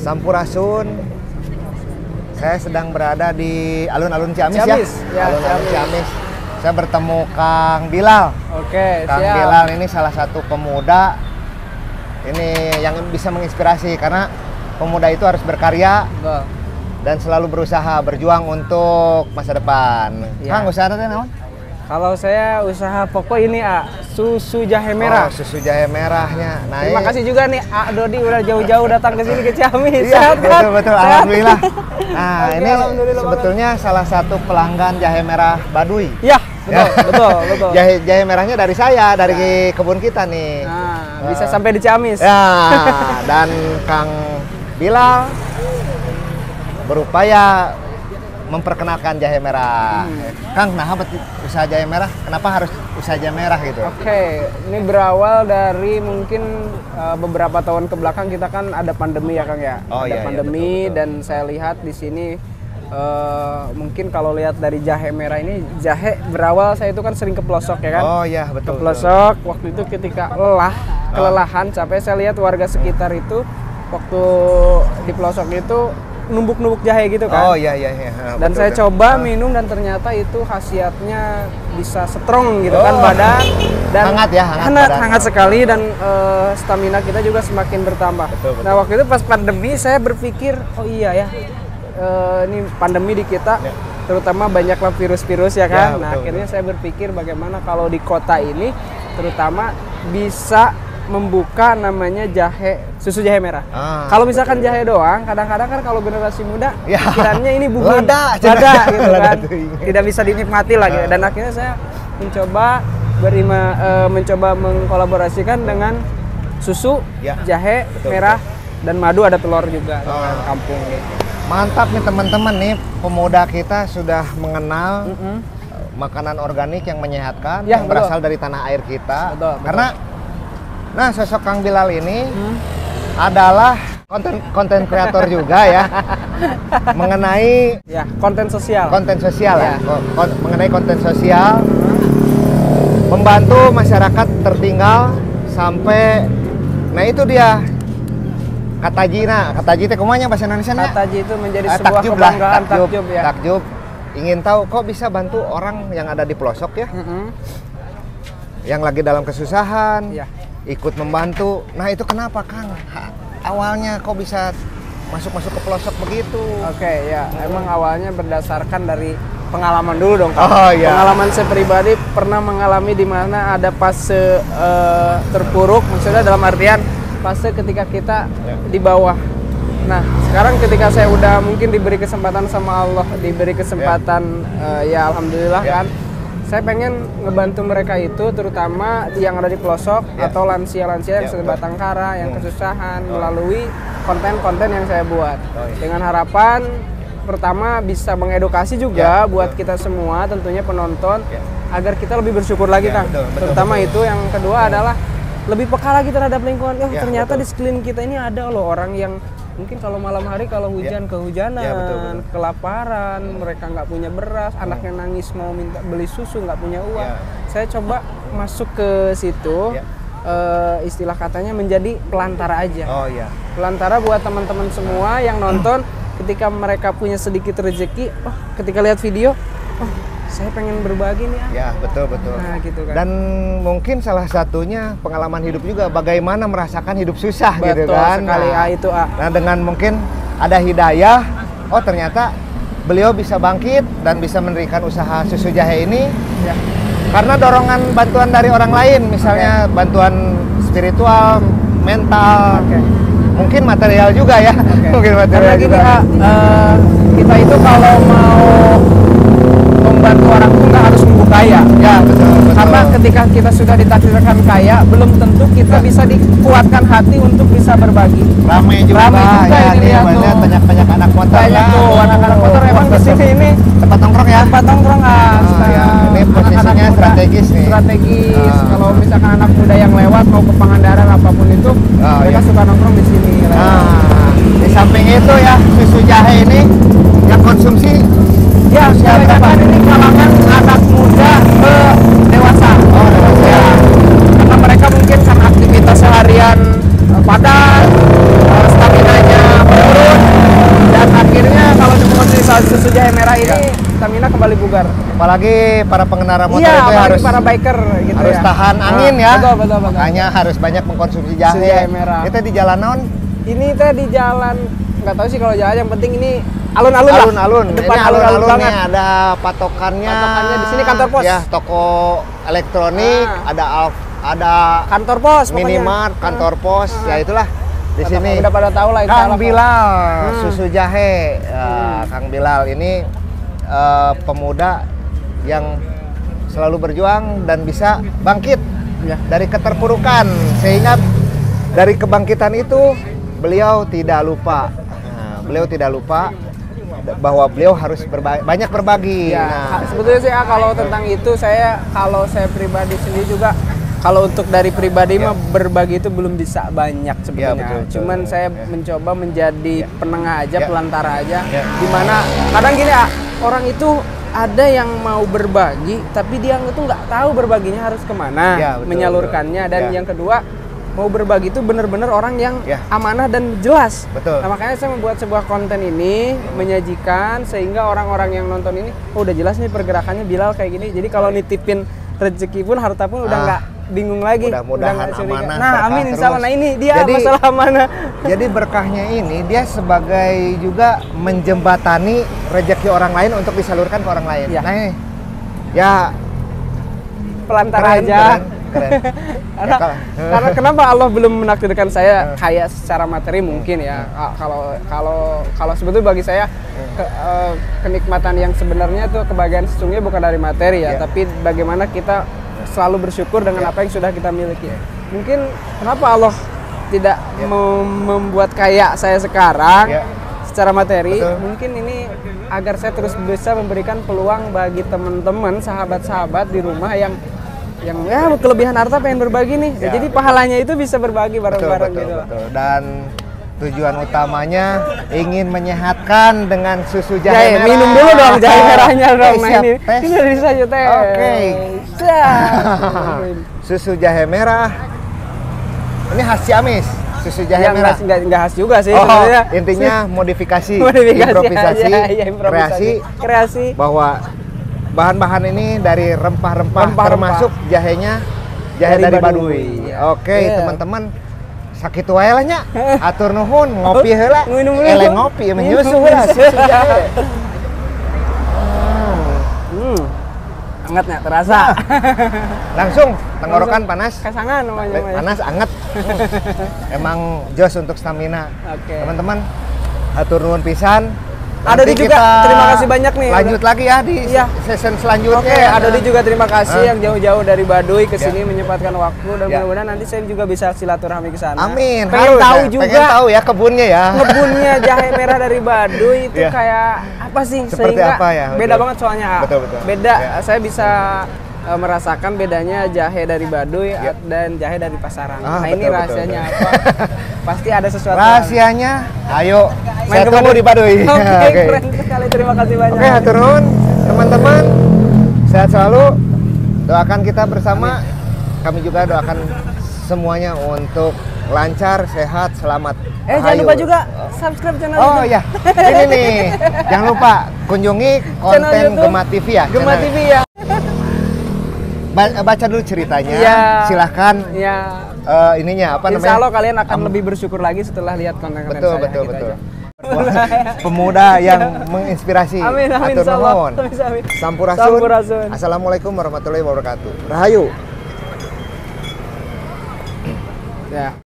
Sampurasun. Saya sedang berada di alun-alun Ciamis ya. Alun-alun Ciamis. Saya bertemu Kang Bilal. Oke, Kang siap. Bilal ini salah satu pemuda ini yang bisa menginspirasi karena pemuda itu harus berkarya dan selalu berusaha berjuang untuk masa depan. Ya. Kang, usaha teh naon? Kalau saya usaha pokok ini susu jahe merah. Oh, susu jahe merahnya. Nah, Terima kasih juga nih Dodi udah jauh-jauh datang ke sini ke Ciamis. Iya, Sehat, kan? betul. Sehat. Alhamdulillah. Nah, Oke, ini alhamdulillah sebetulnya salah satu pelanggan jahe merah Baduy. Ya, betul. Jahe merahnya dari saya, dari kebun kita nih. Nah, bisa sampai di Ciamis. Ya, dan Kang Bilal berupaya memperkenalkan jahe merah. Kang, nah apa usaha jahe merah? Kenapa harus usaha jahe merah gitu? Oke, ini berawal dari mungkin beberapa tahun ke belakang kita kan ada pandemi ya Kang ya. Oh, ada iya, pandemi betul. dan saya lihat di sini mungkin kalau lihat dari jahe merah ini, jahe berawal saya itu kan sering ke pelosok ya kan. Oh iya, betul. Ke pelosok, waktu itu ketika kelelahan, capek, saya lihat warga sekitar itu waktu di pelosok itu numbuk-numbuk jahe gitu kan. Oh iya. Dan saya coba minum dan ternyata itu khasiatnya bisa strong gitu kan badan dan hangat sekali dan stamina kita juga semakin bertambah. Betul. Nah, waktu itu pas pandemi saya berpikir, oh iya ya. Ini pandemi di kita terutama banyaklah virus-virus ya kan. Nah, akhirnya saya berpikir bagaimana kalau di kota ini terutama bisa membuka namanya susu jahe merah. Kalau misalkan jahe doang, kadang-kadang kan kalau generasi muda pikirannya ini bubur lada gitu kan, tidak bisa dinikmati lagi. Dan akhirnya saya mencoba mengkolaborasikan dengan susu jahe merah dan madu, ada telur juga dengan kampung gitu. Mantap nih teman-teman nih, pemuda kita sudah mengenal makanan organik yang menyehatkan, yang berasal dari tanah air kita. Betul. Karena nah, sosok Kang Bilal ini adalah konten kreator juga ya. Mengenai konten sosial. Mengenai konten sosial, membantu masyarakat tertinggal sampai itu dia Kataji teh kumanya bahasa Indonesia nya? Kataji itu menjadi sebuah kebanggaan, takjub. Ingin tahu kok bisa bantu orang yang ada di pelosok ya. Yang lagi dalam kesusahan. Ikut membantu. Nah, itu kenapa Kang? Awalnya kok bisa masuk ke pelosok begitu? Oke, ya. Emang awalnya berdasarkan dari pengalaman dulu dong, Kang. Oh, iya. Pengalaman saya pribadi pernah mengalami di mana ada fase terpuruk, maksudnya dalam artian fase ketika kita di bawah. Nah, sekarang ketika saya udah mungkin diberi kesempatan sama Allah, diberi kesempatan ya alhamdulillah kan. Saya pengen ngebantu mereka itu, terutama yang ada di pelosok atau lansia-lansia yang sebatang kara, yang kesusahan, melalui konten-konten yang saya buat. Dengan harapan pertama bisa mengedukasi juga buat kita semua, tentunya penonton, agar kita lebih bersyukur lagi, Kang. Terutama itu. Yang kedua adalah lebih peka lagi terhadap lingkungan. Ternyata di sekeliling kita ini ada loh orang yang mungkin kalau malam hari kalau hujan kehujanan, kelaparan, mereka nggak punya beras, anaknya nangis mau minta beli susu nggak punya uang. Saya coba masuk ke situ, istilah katanya menjadi pelantara aja. Pelantara buat teman-teman semua yang nonton, ketika mereka punya sedikit rezeki, ketika lihat video, saya pengen berbagi nih betul. Nah, gitu kan. Dan mungkin salah satunya pengalaman hidup juga, bagaimana merasakan hidup susah gitu kan. Betul sekali. Nah, dengan mungkin ada hidayah, ternyata beliau bisa bangkit dan bisa mendirikan usaha susu jahe ini karena dorongan bantuan dari orang lain, misalnya bantuan spiritual, mental, mungkin material juga ya. Mungkin material juga. Kita itu kalau mau membantu orang itu nggak harus nunggu kaya. Betul. Karena ketika kita sudah ditakdirkan kaya, belum tentu kita bisa dikuatkan hati untuk bisa berbagi. Ramai juga ini lihat banyak anak motor. Banyak tuh anak-anak motor. Emang di sini ini tempat nongkrong ya? Tempat nongkrong ini posisinya strategis nih. Kalau misalkan anak muda yang lewat mau ke Pangandaran apapun itu, mereka suka nongkrong di sini. Di samping itu ya, susu jahe ini yang konsumsi kebanyakan ini kalangan anak muda ke dewasa. Karena mereka mungkin kan aktivitas seharian padat, stamina-nya menurun. jahe merah ini stamina kembali bugar. Apalagi para pengendara motor Iya, itu apalagi harus para biker gitu harus ya. tahan angin ya. Betul. Makanya harus banyak mengkonsumsi Jahe jahe. merah. Kita di jalan naon? Ini teh di jalan, nggak tahu sih kalau jalan, yang penting ini alun-alun lah. Alun-alun. Depan Ini alun-alun alun-alun banget. nih, ada patokannya. Patokannya di sini kantor pos. Ya, toko elektronik, ada Kantor pos pokoknya. minimart, kantor pos, ya itulah di sini. Udah pada tahu lah. insya Kang Allah. Bilal, susu jahe. Ya, Kang Bilal ini pemuda yang selalu berjuang dan bisa bangkit Ya. dari keterpurukan, sehingga dari kebangkitan itu beliau tidak lupa. Nah, beliau tidak lupa bahwa beliau harus banyak berbagi. Ya, Nah, sebetulnya sih kalau tentang itu kalau saya pribadi sendiri juga, kalau untuk dari pribadi mah berbagi itu belum bisa banyak sebetulnya. betul. Cuman saya mencoba menjadi penengah aja, pelantara aja. Ya. Dimana kadang gini orang itu ada yang mau berbagi, tapi dia tuh nggak tahu berbaginya harus kemana, Ya, betul, menyalurkannya. Dan Ya. yang kedua, mau berbagi itu benar-benar orang yang Ya. amanah dan jelas. Betul. Nah, makanya saya membuat sebuah konten ini, menyajikan sehingga orang-orang yang nonton ini, udah jelas nih pergerakannya Bilal kayak gini. Jadi kalau nitipin rezeki pun, harta pun udah nggak bingung lagi. mudah-mudahan udah nggak curiga. amanah, Nah, berkah amin insya Allah. terus. Nah, ini dia Jadi- masalah amanah. Jadi berkahnya ini dia sebagai juga menjembatani rezeki orang lain untuk disalurkan ke orang lain. Ya. Nah, ini, ya Pelantara keren, aja. keren. Karena, Ya, karena kenapa Allah belum menakdirkan saya kaya secara materi mungkin ya. Kalau sebetulnya bagi saya kenikmatan yang sebenarnya tuh kebahagiaan sesungguhnya bukan dari materi ya, Ya. tapi bagaimana kita selalu bersyukur dengan apa yang sudah kita miliki. Mungkin kenapa Allah tidak membuat kaya saya sekarang Ya. secara materi, Betul. mungkin ini agar saya terus bisa memberikan peluang bagi teman-teman, sahabat-sahabat di rumah yang ya kelebihan harta pengen berbagi nih. Ya, Jadi betul. pahalanya itu bisa berbagi bareng-bareng gitu. betul. Dan tujuan utamanya ingin menyehatkan dengan susu jahe Jahe, merah. minum dulu dong jahe merahnya dong. Nah siap, ini tes. ini dari saya teh. Oke. Siap. Susu jahe merah. Ini khas Ciamis, susu jahe Ya, merah. nggak khas juga sih Oh, sebenarnya. intinya modifikasi, Modifikasi improvisasi, aja, ya, improvisasi. kreasi. bahwa bahan-bahan ini dari rempah-rempah, Rempah-rempah. termasuk jahenya jahe Dari dari Baduy. Baduy. Ya. Oke, Iya. teman-teman, sakit wae lah nya. Atur nuhun, ngopi heula. Minum dulu. Eleng ngopi, Minum. menyusu heula susu jahe. Hangatnya terasa. Langsung tenggorokan panas. Kasangan namanya. Panas anget. Emang jos untuk stamina. Oke. Teman-teman, atur nuhun pisan. Ada Nanti di juga, kita terima kasih banyak nih. Lanjut lagi ya di Iya. season selanjutnya. Oke, Adodi juga terima kasih yang jauh-jauh dari Baduy ke sini Ya. menyempatkan waktu dan Ya. mudah-mudahan nanti saya juga bisa silaturahmi ke sana. Amin. Pengen harus tahu ya. juga Pengen tahu ya kebunnya ya. ngebunnya jahe merah dari Baduy itu Ya. kayak apa sih? Seperti sehingga apa ya? beda Betul. banget soalnya. Betul, betul. Beda. Ya. Saya bisa merasakan bedanya jahe dari Baduy dan jahe dari pasaran. Ah, Nah, ini betul, rahasianya betul. apa? Pasti ada sesuatu. Rahasianya, ayo saya Main ke tunggu Baduy. di Baduy. Oke, Oke. keren sekali. Terima kasih banyak. Oke, hatur nuhun teman-teman. Sehat selalu. Doakan kita bersama. Kami juga doakan semuanya untuk lancar, sehat, selamat. Jangan Rahayu. lupa juga subscribe channel Oh YouTube. ya, ini nih. Jangan lupa kunjungi Channel konten YouTube Gema TV ya. Gema channel. TV ya. Baca dulu ceritanya. Iya. Silahkan Ya. ininya apa Insya namanya? Allah kalian akan lebih bersyukur lagi setelah lihat konten-konten Betul, saya. betul, gitu betul. aja. Pemuda yang menginspirasi. Amin, amin, Hatur insya Allah. nuhun. Amin. Sampurasun. Sampurasun. Assalamualaikum warahmatullahi wabarakatuh. Rahayu. Ya.